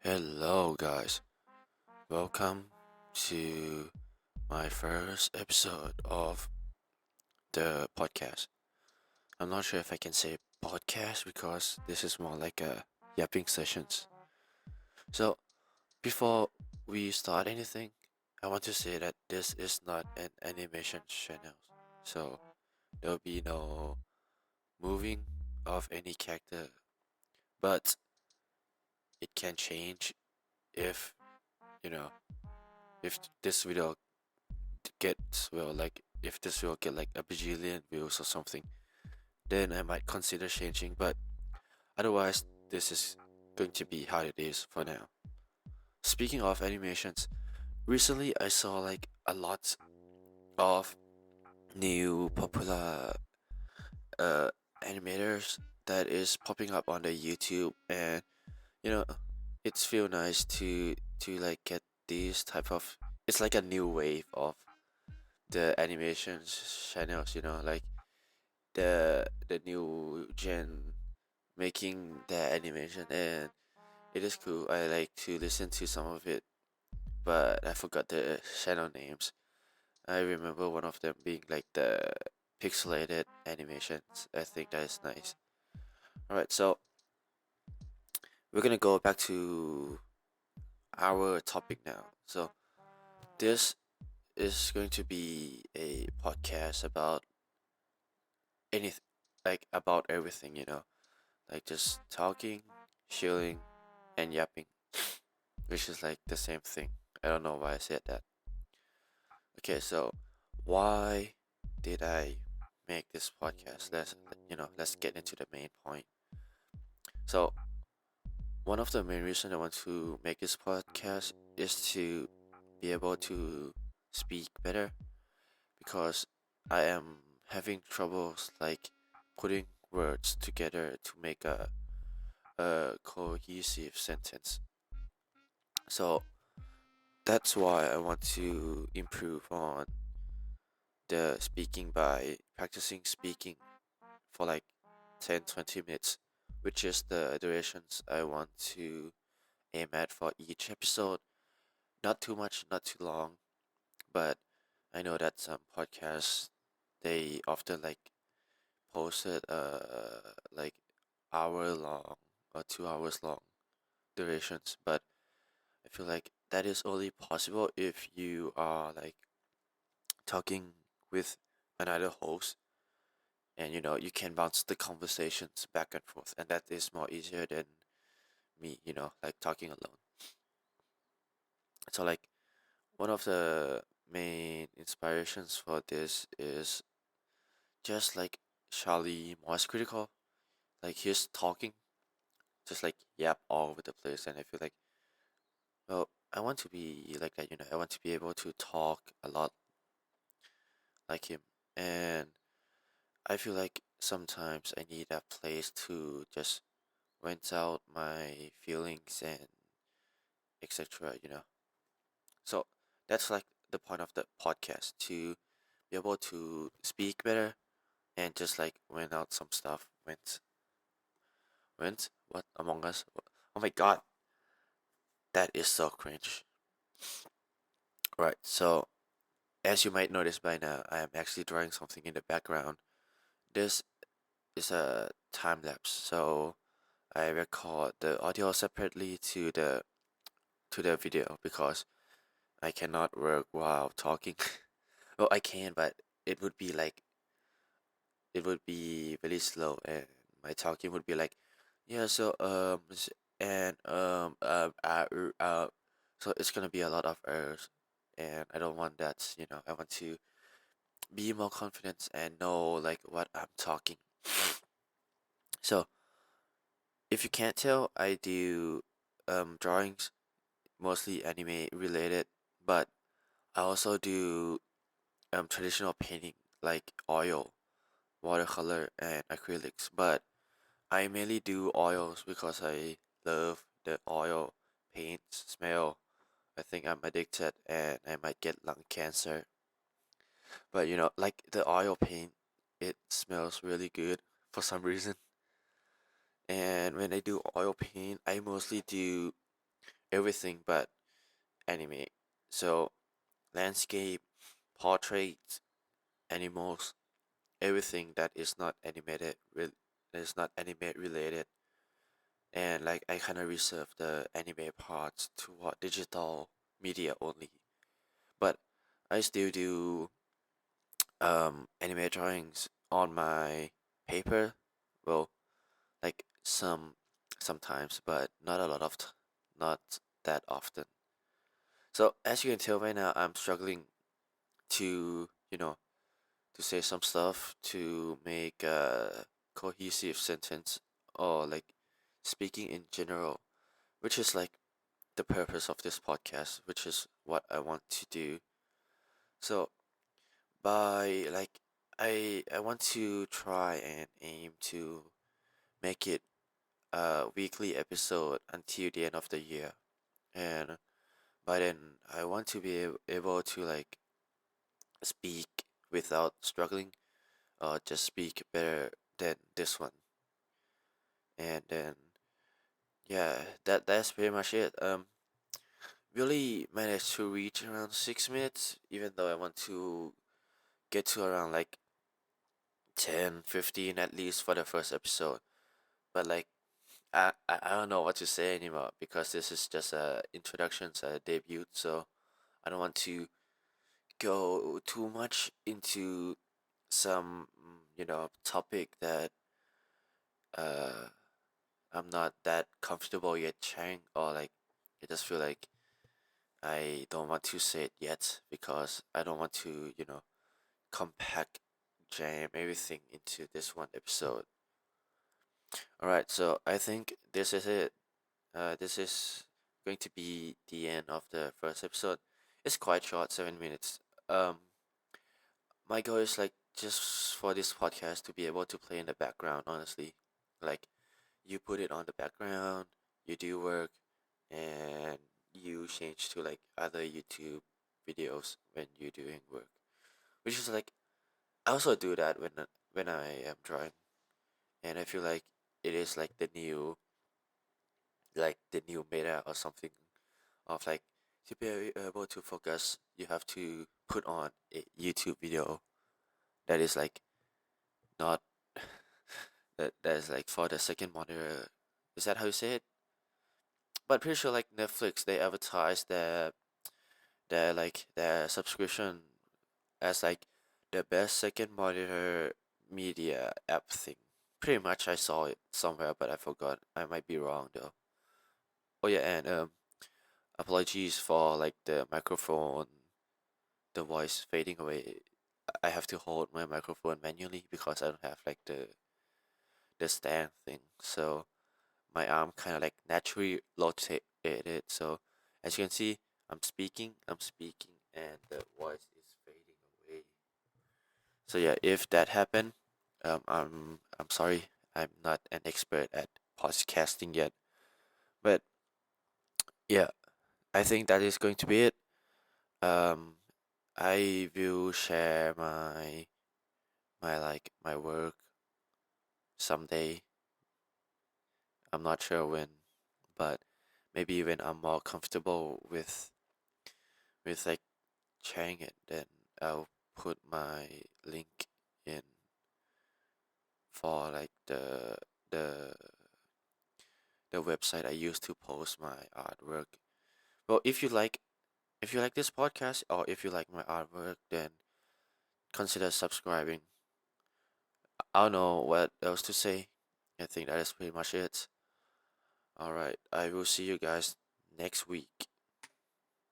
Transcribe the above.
Hello, guys. Welcome to my first episode of the podcast. I'm not sure if I can say podcast because this is more like a yapping sessions. So, before we start anything, I want to say that this is not an animation channel. So, there'll be no moving of any character, but it can change if, you know, if this video if this will get like a bajillion views or something, then I might consider changing. But otherwise, this is going to be how it is for now. Speaking of animations, recently I saw like a lot of new popular animators that is popping up on the YouTube, and you know, it's feel nice to like get these type of. It's like a new wave of the animations channels, like the new gen making the animation, and it is cool. I like to listen to some of it, but I forgot the channel names. I remember one of them being like the pixelated animations. I think that is nice. Alright, so we're gonna go back to our topic now. So this is going to be a podcast about anything, like about everything, like just talking, chilling, and yapping, which is like the same thing. I don't know why I said that. Okay, so why did I make this podcast? Let's get into the main point. So one of the main reasons I want to make this podcast is to be able to speak better, because I am having troubles like putting words together to make a cohesive sentence. So that's why I want to improve on the speaking by practicing speaking for like 10-20 minutes, which is the durations I want to aim at for each episode. Not too much, not too long, but I know that some podcasts they often like posted like hour long or 2 hours long durations, but I feel like that is only possible if you are like talking with another host, and you can bounce the conversations back and forth, and that is more easier than me, like talking alone. So like one of the main inspirations for this is just like Charlie Morse critical, like he's talking just like yap all over the place, and I feel like, well, I want to be like that, I want to be able to talk a lot like him. And I feel like sometimes I need a place to just vent out my feelings and etc. So that's like the point of the podcast, to be able to speak better and just like vent out some stuff. Vent what Among Us? Oh my god, that is so cringe. Right, so as you might notice by now, I am actually drawing something in the background. This is a time lapse, so I record the audio separately to the video because I cannot work while talking. Well, I can, but it would be like it would be really slow, and my talking would be like, yeah. So and so it's gonna be a lot of errors, and I don't want that. I want to be more confident and know like what I'm talking. So if you can't tell, I do drawings, mostly anime related, but I also do traditional painting like oil, watercolor, and acrylics. But I mainly do oils because I love the oil paint smell. I think I'm addicted and I might get lung cancer. But like the oil paint, it smells really good for some reason. And when I do oil paint, I mostly do everything but anime. So landscape, portraits, animals, everything that is not animated, that is not anime related, and like I kind of reserve the anime parts to what digital media only. But I still do anime drawings on my paper. Well, like sometimes, but not a lot of not that often. So as you can tell right now, I'm struggling to to say some stuff to make a cohesive sentence or like speaking in general, which is like the purpose of this podcast, which is what I want to do. So by like I want to try and aim to make it a weekly episode until the end of the year. And by then I want to be able to like speak without struggling or just speak better than this one. And then yeah, that's pretty much it. Really managed to reach around 6 minutes, even though I want to get to around like 10, 15 at least for the first episode. But like I don't know what to say anymore because this is just a introduction, a debut, so I don't want to go too much into some topic that uh I'm not that comfortable yet sharing, or like I just feel like I don't want to say it yet because I don't want to compact jam everything into this one episode. All right, so I think this is it. This is going to be the end of the first episode. It's quite short, 7 minutes. Um, my goal is like just for this podcast to be able to play in the background. Honestly, like you put it on the background, you do work, and you change to like other YouTube videos when you're doing work. Which is like I also do that when I am drawing, and I feel like it is like the new meta or something of like to be able to focus, you have to put on a YouTube video that is like not that is like for the second monitor. Is that how you say it? But pretty sure like Netflix, they advertise their subscription as like the best second monitor media app thing. Pretty much I saw it somewhere, but I forgot. I might be wrong though. Oh yeah, and apologies for like the microphone, the voice fading away. I have to hold my microphone manually because I don't have like the stand thing. So my arm kind of like naturally rotated. So as you can see, I'm speaking, and the voice is fading away. So yeah, if that happened, I'm sorry. I'm not an expert at podcasting yet, but yeah, I think that is going to be it. Um, I will share my work someday. I'm not sure when, but maybe when I'm more comfortable with like sharing it, then I'll put my link in for like the the website I use to post my artwork. Well, if you like this podcast or if you like my artwork, then consider subscribing. I don't know what else to say. I think that is pretty much it. All right, I will see you guys next week.